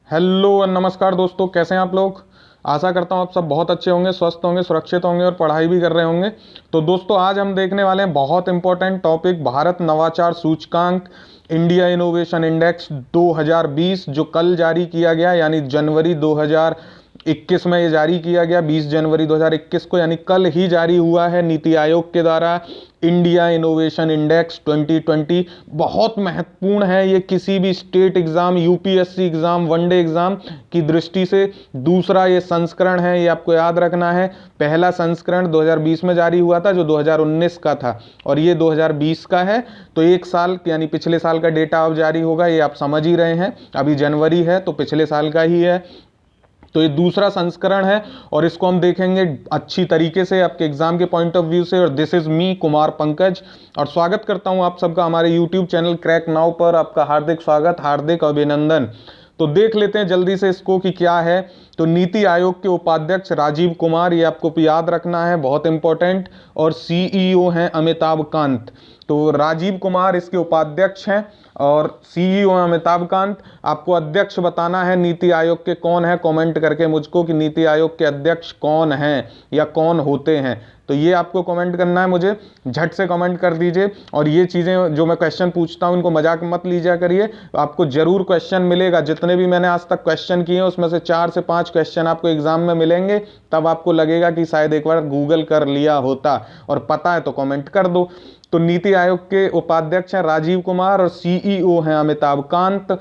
Hello और नमस्कार दोस्तों, कैसे हैं आप लोग। आशा करता हूं आप सब बहुत अच्छे होंगे, स्वस्थ होंगे, सुरक्षित होंगे और पढ़ाई भी कर रहे होंगे। तो दोस्तों आज हम देखने वाले हैं बहुत इंपॉर्टेंट टॉपिक, भारत नवाचार सूचकांक इंडिया इनोवेशन इंडेक्स 2020 जो कल जारी किया गया, यानी जनवरी 2021 में ये जारी किया गया, 20 जनवरी 2021 को, यानी कल ही जारी हुआ है नीति आयोग के द्वारा। इंडिया इनोवेशन इंडेक्स 2020 बहुत महत्वपूर्ण है। ये किसी भी state exam, UPSC exam, one day exam की दृष्टि से दूसरा ये संस्करण है, ये आपको याद रखना है। पहला संस्करण 2020 में जारी हुआ था जो 2019 का था, और ये 2020 का है। तो एक साल यानी पिछले साल का डेटा अब जारी होगा, ये आप समझ ही रहे हैं। अभी जनवरी है तो पिछले साल का ही है। तो ये दूसरा संस्करण है और इसको हम देखेंगे अच्छी तरीके से आपके एग्जाम के पॉइंट ऑफ व्यू से। और this is me Kumar Pankaj, और स्वागत करता हूं आप सबका हमारे यूट्यूब चैनल क्रैक नाउ पर। आपका हार्दिक स्वागत, हार्दिक अभिनंदन। तो देख लेते हैं जल्दी से इसको कि क्या है। तो नीति आयोग के उपाध्यक्ष राजीव कुमार, ये आपको याद रखना है, बहुत इंपॉर्टेंट। और सीईओ हैं अमिताभ कांत। तो राजीव कुमार इसके उपाध्यक्ष हैं और सीईओ अमिताभ कांत। आपको अध्यक्ष बताना है नीति आयोग के कौन है, कमेंट करके मुझको कि नीति आयोग के अध्यक्ष कौन हैं या कौन होते हैं। तो ये आपको कमेंट करना है, मुझे झट से कमेंट कर दीजिए। और ये चीज़ें जो मैं क्वेश्चन पूछता हूँ इनको मजाक मत लीजिए करिए, आपको जरूर क्वेश्चन मिलेगा। जितने भी मैंने आज तक क्वेश्चन किए हैं उसमें से 4 से 5 क्वेश्चन आपको एग्जाम में मिलेंगे, तब आपको लगेगा कि शायद एक बार गूगल कर लिया होता। और पता है तो कमेंट कर दो। तो नीति आयोग के उपाध्यक्ष हैं राजीव कुमार और सीईओ हैं अमिताभ कांत।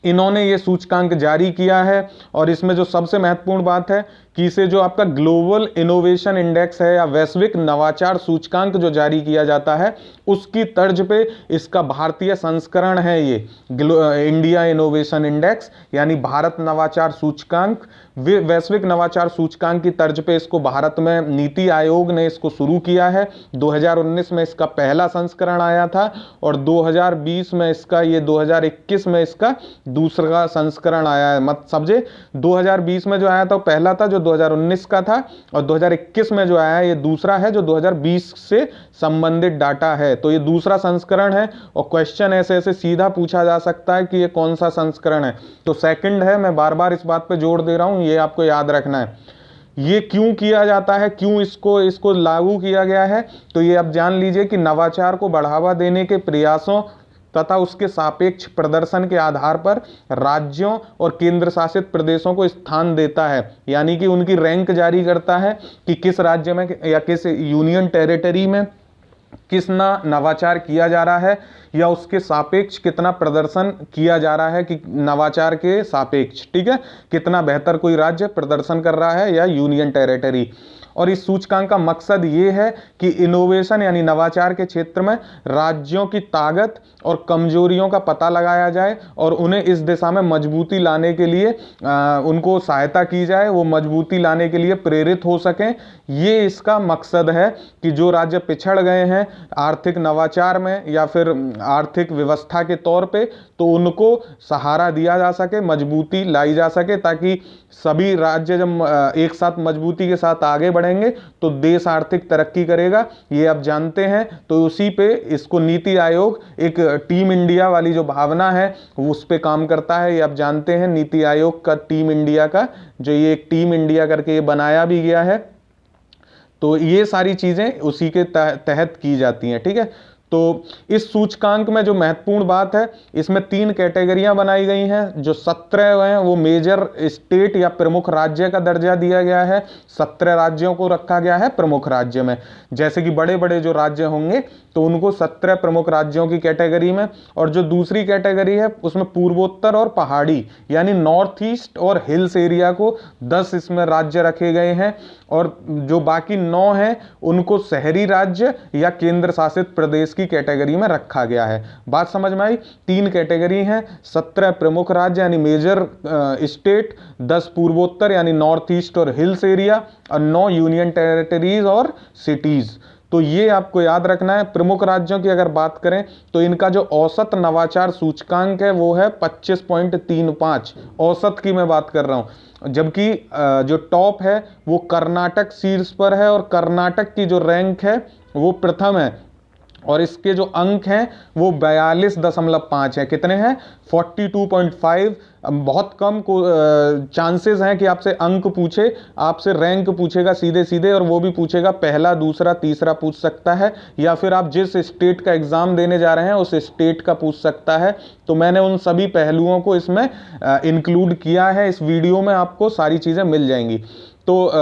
इन्होंने ये सूचकांक जारी किया है। और इसमें जो सबसे महत्वपूर्ण बात है कि इसे जो आपका ग्लोबल इनोवेशन इंडेक्स है या वैश्विक नवाचार सूचकांक जो जारी किया जाता है, उसकी तर्ज पे इसका भारतीय संस्करण है ये इंडिया इनोवेशन इंडेक्स, यानी भारत नवाचार सूचकांक। वैश्विक नवाचार सूचकांक की तर्ज पे इसको भारत में नीति आयोग ने इसको शुरू किया है। 2019 में इसका पहला संस्करण आया था और 2020 में इसका, ये 2021 में इसका दूसरा संस्करण आया है। मत समझे, 2020 में जो आया था पहला था जो 2019 का था, और 2021 में जो आया है ये दूसरा है जो 2020 से संबंधित डाटा है। तो ये दूसरा संस्करण है और क्वेश्चन ऐसे ऐसे सीधा पूछा जा सकता है कि ये कौन सा संस्करण है। तो सेकंड है, मैं बार बार इस बात पे जोर दे रहा हूं, ये आपको याद रखना है। ये क्यों किया जाता है, क्यों इसको लागू किया गया है, तो ये आप जान लीजिए कि नवाचार को बढ़ावा देने के प्रयासों तथा उसके सापेक्ष प्रदर्शन के आधार पर राज्यों और केंद्र शासित प्रदेशों को स्थान देता है। यानी कि उनकी रैंक जारी करता है कि किस राज्य में या किस यूनियन टेरिटरी में कितना नवाचार किया जा रहा है या उसके सापेक्ष कितना प्रदर्शन किया जा रहा है, कि नवाचार के सापेक्ष, ठीक है, कितना बेहतर कोई राज्य प्रदर्शन कर रहा है या यूनियन टेरिटरी। और इस सूचकांक का मकसद ये है कि इनोवेशन यानी नवाचार के क्षेत्र में राज्यों की ताकत और कमजोरियों का पता लगाया जाए और उन्हें इस दिशा में मजबूती लाने के लिए उनको सहायता की जाए, वो मजबूती लाने के लिए प्रेरित हो सकें। ये इसका मकसद है कि जो राज्य पिछड़ गए हैं आर्थिक नवाचार में या फिर आर्थिक व्यवस्था के तौर पे, तो उनको सहारा दिया जा सके, मजबूती लाई जा सके, ताकि सभी राज्य जब एक साथ मजबूती के साथ आगे बढ़ेंगे तो देश आर्थिक तरक्की करेगा। ये आप जानते हैं। तो उसी पे इसको नीति आयोग एक टीम इंडिया वाली जो भावना है उस पे काम करता है। ये आप जानते हैं, नीति आयोग का टीम इंडिया का जो ये एक टीम इंडिया करके ये बनाया भी गया है। तो ये सारी चीजें उसी के तहत की जाती हैं, ठीक है। तो इस सूचकांक में जो महत्वपूर्ण बात है, इसमें 3 कैटेगरियां बनाई गई हैं। जो 17 हैं वो मेजर स्टेट या प्रमुख राज्य का दर्जा दिया गया है। 17 राज्यों को रखा गया है प्रमुख राज्य में। जैसे कि बड़े बड़े जो राज्य होंगे तो उनको 17 प्रमुख राज्यों की कैटेगरी में, और जो दूसरी कैटेगरी है उसमें पूर्वोत्तर और पहाड़ी यानी नॉर्थ ईस्ट और हिल्स एरिया को 10 इसमें राज्य रखे गए हैं। और जो बाकी 9 हैं उनको शहरी राज्य या केंद्र शासित प्रदेश की कैटेगरी में रखा गया है। बात समझ में आई। 3 कैटेगरी हैं, 17 प्रमुख राज्य यानी मेजर स्टेट, 10 पूर्वोत्तर यानी नॉर्थ ईस्ट और हिल्स एरिया, और 9 यूनियन टेरिटरीज और सिटीज। तो ये आपको याद रखना है। प्रमुख राज्यों की अगर बात करें तो इनका जो औसत नवाचार सूचकांक है वो है 25.35। औसत की मैं बात कर रहा हूं, जबकि जो टॉप है वो कर्नाटक शीर्ष पर है और कर्नाटक की जो रैंक है वो प्रथम है। और इसके जो अंक हैं वो 42.5 हैं। कितने हैं? 42.5। बहुत कम को चांसेस हैं कि आपसे अंक पूछे, आपसे रैंक पूछेगा सीधे सीधे, और वो भी पूछेगा पहला, दूसरा, तीसरा पूछ सकता है, या फिर आप जिस स्टेट का एग्जाम देने जा रहे हैं उस स्टेट का पूछ सकता है। तो मैंने उन सभी पहलुओं को इसमें इंक्लूड किया है। इस वीडियो में आपको सारी चीज़ें मिल जाएंगी। तो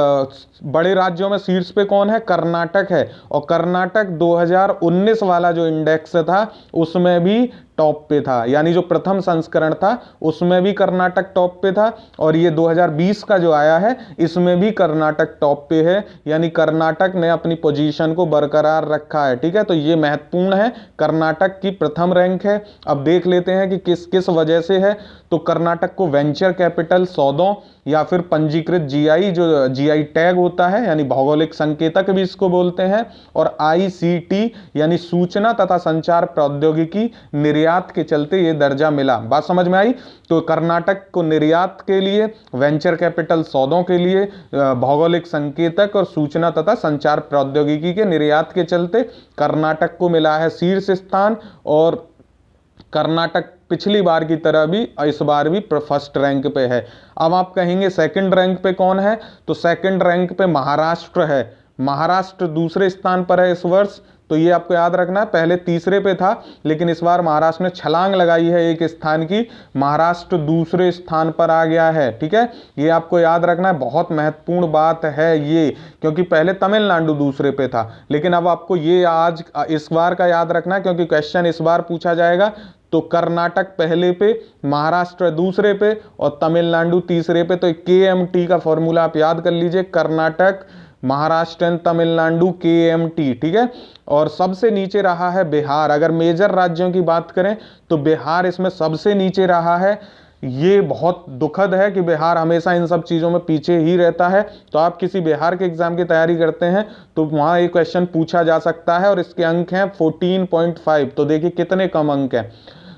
बड़े राज्यों में शीर्ष पे कौन है? कर्नाटक है। और कर्नाटक 2019 वाला जो इंडेक्स था उसमें भी टॉप पे था, यानी जो प्रथम संस्करण था उसमें भी कर्नाटक टॉप पे था, और ये 2020 का जो आया है इसमें भी कर्नाटक टॉप पे है, यानी कर्नाटक ने अपनी पोजीशन को बरकरार रखा है। ठीक है, तो ये महत्वपूर्ण है, कर्नाटक की प्रथम रैंक है। अब देख लेते हैं कि किस किस वजह से है। तो कर्नाटक को वेंचर कैपिटल सौदों या फिर पंजीकृत जीआई, जो जीआई टैग होता है, यानी भौगोलिक संकेतक भी इसको बोलते हैं, और आईसीटी यानी सूचना तथा संचार प्रौद्योगिकी निर्यात के चलते ये दर्जा मिला। बात समझ में आई? तो कर्नाटक को निर्यात के लिए, वेंचर कैपिटल सौदों के लिए, भौगोलिक संकेतक और सूचना तथा संचार प्रौद्योगिकी के निर्यात के चलते कर्नाटक को मिला है शीर्ष स्थान। और कर्नाटक पिछली बार की तरह भी इस बार भी फर्स्ट रैंक पे है। अब आप कहेंगे सेकंड रैंक पे कौन है? तो सेकंड रैंक पे महाराष्ट्र है। महाराष्ट्र दूसरे स्थान पर है इस वर्ष। तो ये आपको याद रखना है, पहले तीसरे पे था लेकिन इस बार महाराष्ट्र ने छलांग लगाई है एक स्थान की, महाराष्ट्र दूसरे स्थान पर आ गया है। ठीक है, ये आपको याद रखना है, बहुत महत्वपूर्ण बात है ये, क्योंकि पहले तमिलनाडु दूसरे पे था, लेकिन अब आपको ये आज इस बार का याद रखना है क्योंकि क्वेश्चन इस बार पूछा जाएगा। तो कर्नाटक पहले पे, महाराष्ट्र दूसरे पे और तमिलनाडु तीसरे पे। तो KMT का फॉर्मूला आप याद कर लीजिए, कर्नाटक, महाराष्ट्र एंड तमिलनाडु, KMT। ठीक है, और सबसे नीचे रहा है बिहार। अगर मेजर राज्यों की बात करें तो बिहार इसमें सबसे नीचे रहा है। ये बहुत दुखद है कि बिहार हमेशा इन सब चीज़ों में पीछे ही रहता है। तो आप किसी बिहार के एग्जाम की तैयारी करते हैं तो वहाँ एक क्वेश्चन पूछा जा सकता है, और इसके अंक हैं 14.5। तो देखिए कितने कम अंक हैं।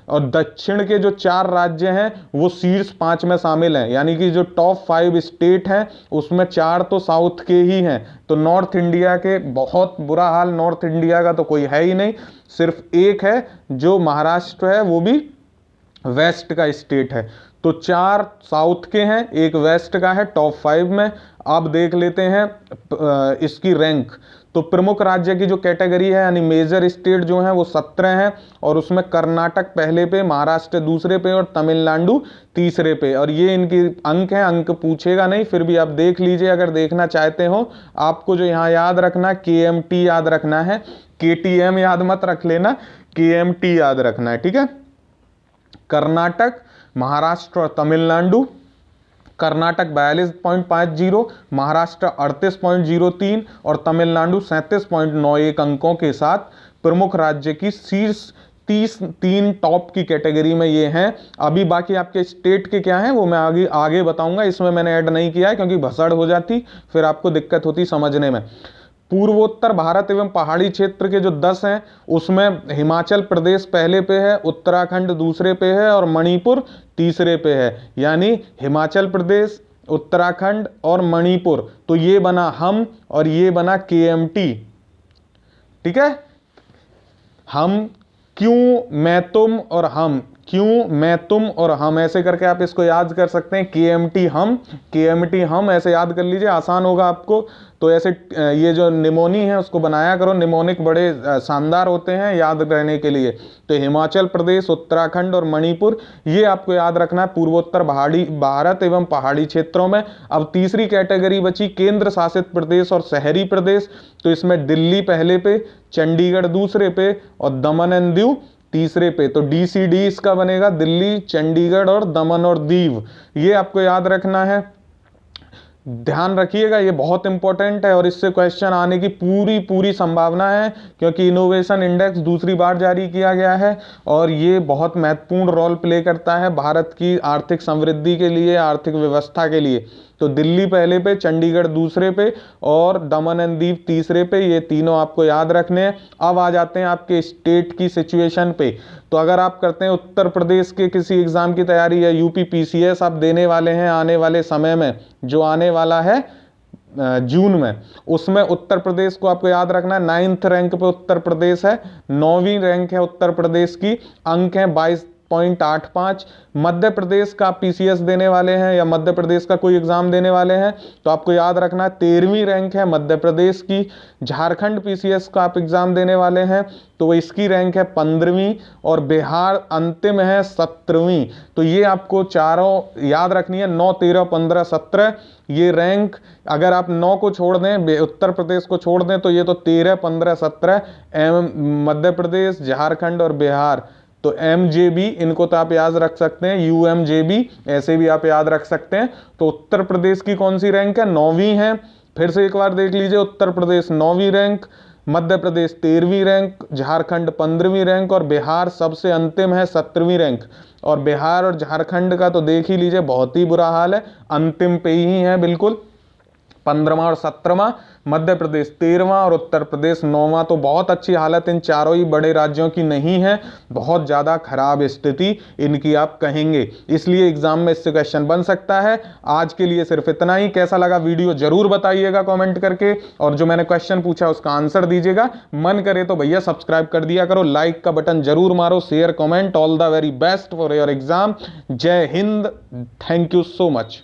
और दक्षिण के जो 4 राज्य हैं वो शीर्ष 5 में शामिल हैं, यानी कि जो टॉप 5 स्टेट हैं उसमें 4 तो साउथ के ही हैं। तो नॉर्थ इंडिया के बहुत बुरा हाल, नॉर्थ इंडिया का तो कोई है ही नहीं, सिर्फ एक है जो महाराष्ट्र है, वो भी वेस्ट का स्टेट है। तो 4 साउथ के हैं, एक वेस्ट का है टॉप 5 में। अब देख लेते हैं इसकी रैंक। तो प्रमुख राज्य की जो कैटेगरी है, यानी मेजर स्टेट जो हैं वो 17 हैं, और उसमें कर्नाटक पहले पे, महाराष्ट्र दूसरे पे और तमिलनाडु तीसरे पे। और ये इनकी अंक हैं, अंक पूछेगा नहीं, फिर भी आप देख लीजिए अगर देखना चाहते हो। आपको जो यहाँ याद रखना, KMT याद रखना है, KTM याद मत रख लेना, KMT याद रखना है। ठीक है, कर्नाटक, महाराष्ट्र और तमिलनाडु। कर्नाटक 42.50, महाराष्ट्र 38.03 और तमिलनाडु 37.91 अंकों के साथ प्रमुख राज्य की शीर्ष 3 टॉप की कैटेगरी में ये हैं। अभी बाकी आपके स्टेट के क्या हैं वो मैं आगे बताऊंगा, इसमें मैंने ऐड नहीं किया है क्योंकि भसड़ हो जाती, फिर आपको दिक्कत होती समझने में। पूर्वोत्तर भारत एवं पहाड़ी क्षेत्र के जो 10 हैं उसमें हिमाचल प्रदेश पहले पे है, उत्तराखंड दूसरे पे है और मणिपुर तीसरे पे है। यानी हिमाचल प्रदेश, उत्तराखंड और मणिपुर, तो ये बना हम और ये बना KMT। ठीक है, हम, क्यों, मैं, तुम और हम, क्यों, मैं, तुम और हम, ऐसे करके आप इसको याद कर सकते हैं। KMT हम, KMT हम, ऐसे याद कर लीजिए, आसान होगा आपको। तो ऐसे ये जो निमोनी है उसको बनाया करो, निमोनिक बड़े शानदार होते हैं याद रहने के लिए। तो हिमाचल प्रदेश, उत्तराखंड और मणिपुर, ये आपको याद रखना है पूर्वोत्तर भारत एवं पहाड़ी क्षेत्रों में। अब तीसरी कैटेगरी बची केंद्र शासित प्रदेश और शहरी प्रदेश। तो इसमें दिल्ली पहले पे, चंडीगढ़ दूसरे पे और दमन एंड दीव तीसरे पे। तो DCD इसका बनेगा, दिल्ली, चंडीगढ़ और दमन और दीव, ये आपको याद रखना है। ध्यान रखिएगा, ये बहुत इंपॉर्टेंट है और इससे क्वेश्चन आने की पूरी संभावना है, क्योंकि इनोवेशन इंडेक्स दूसरी बार जारी किया गया है और ये बहुत महत्वपूर्ण रोल प्ले करता है भारत की आर्थिक समृद्धि के लिए, आर्थिक व्यवस्था के लिए। तो दिल्ली पहले पे, चंडीगढ़ दूसरे पे और दमन एंड दीव तीसरे पे, ये तीनों आपको याद रखने हैं। अब आ जाते हैं आपके स्टेट की सिचुएशन पे। तो अगर आप करते हैं उत्तर प्रदेश के किसी एग्जाम की तैयारी या UP PCS आप देने वाले हैं आने वाले समय में, जो आने वाला है जून में, उसमें उत्तर प्रदेश को आपको याद रखना है 9th रैंक पे उत्तर प्रदेश है, 9वीं रैंक है उत्तर प्रदेश की, अंक है 22.85। मध्य प्रदेश का पीसीएस देने वाले हैं या मध्य प्रदेश का कोई एग्जाम देने वाले हैं तो आपको याद रखना है 13वीं रैंक है मध्य प्रदेश की। झारखंड पीसीएस का आप एग्जाम देने वाले हैं तो इसकी रैंक है 15वीं, और बिहार अंतिम है 17वीं। तो ये आपको चारों याद रखनी है, 9, 13, 15, 17 ये रैंक। अगर आप 9 को छोड़ दें, उत्तर प्रदेश को छोड़ दें, तो ये तो 13, 15, 17 मध्य प्रदेश, झारखंड और बिहार। तो एमजेबी इनको तो आप याद रख सकते हैं, यूएमजेबी ऐसे भी आप याद रख सकते हैं। तो उत्तर प्रदेश की कौन सी रैंक है? 9वीं है। फिर से एक बार देख लीजिए, Uttar Pradesh 9वीं rank, Madhya Pradesh 13वीं rank, Jharkhand 15वीं rank और बिहार सबसे अंतिम है 17वीं रैंक। और बिहार और झारखंड का तो देख ही लीजिए, बहुत ही बुरा हाल है, अंतिम पे ही है बिल्कुल, 15वां और 17वां। मध्य प्रदेश 13वां और उत्तर प्रदेश 9वां। तो बहुत अच्छी हालत इन चारों ही बड़े राज्यों की नहीं है, बहुत ज़्यादा खराब स्थिति इनकी आप कहेंगे, इसलिए एग्जाम में इससे क्वेश्चन बन सकता है। आज के लिए सिर्फ इतना ही। कैसा लगा वीडियो जरूर बताइएगा कमेंट करके, और जो मैंने क्वेश्चन पूछा उसका आंसर दीजिएगा। मन करे तो भैया सब्सक्राइब कर दिया करो, लाइक का बटन जरूर मारो, share comment. All the very best for your exam. जय हिंद, थैंक यू सो मच।